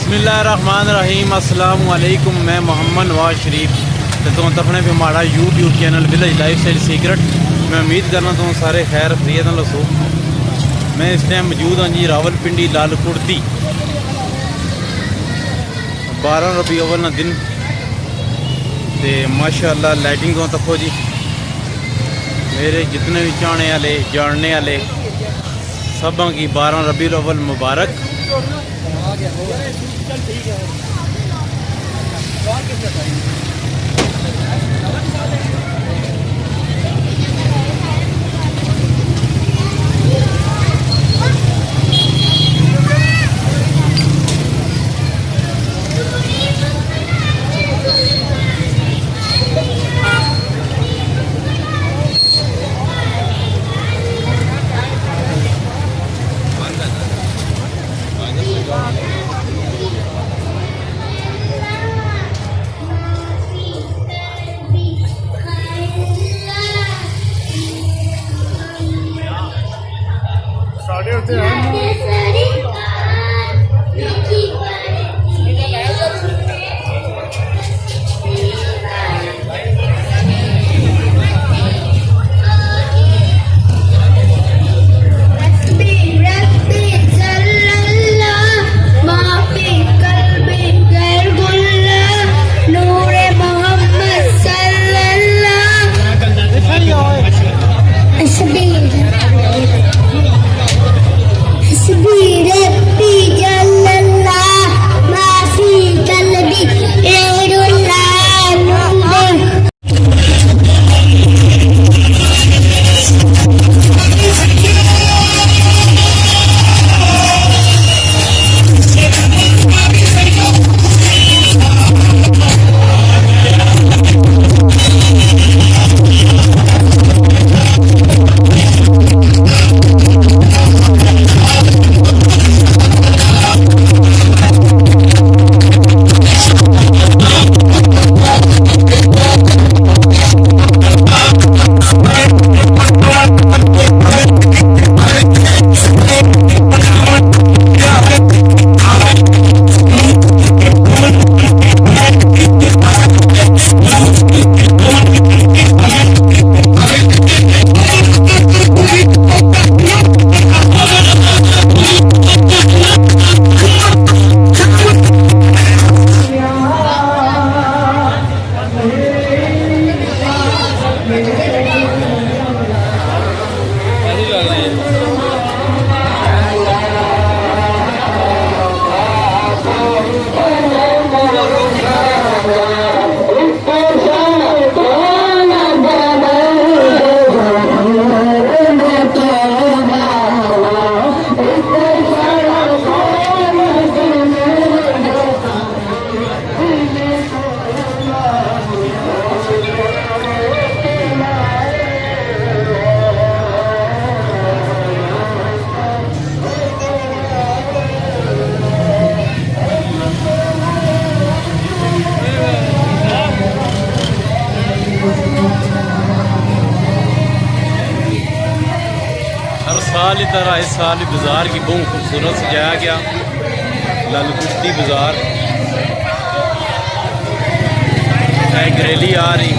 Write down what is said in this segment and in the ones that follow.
बिस्मिल्लाहिर्रहमानिर्रहीम अस्सलाम वालेकुम। मैं मोहम्मद नवाज शरीफ तो अपने भी हमारा YouTube channel village life style secret. मैं उम्मीद करना तो सारे खैर खरीत लसो। मैं इस टाइम मौजूद हाँ जी रावलपिंडी लाल कुर्ती 12 रबी अव्वल ना दिन ते माशाअल्लाह लाइटिंग तो तको जी मेरे जितने भी चाहने वाले जानने वाले सब की 12 रबी अव्वल मुबारक। साढ़े होते हैं साल की तरह इस साल बाज़ार की बहुत खूबसूरत सजाया गया। लाल कुर्ती बाज़ार एक रैली आ रही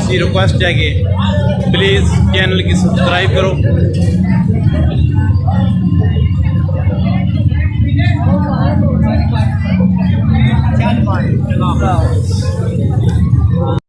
सी रिक्वेस्ट है कि प्लीज़ चैनल की सब्सक्राइब करो।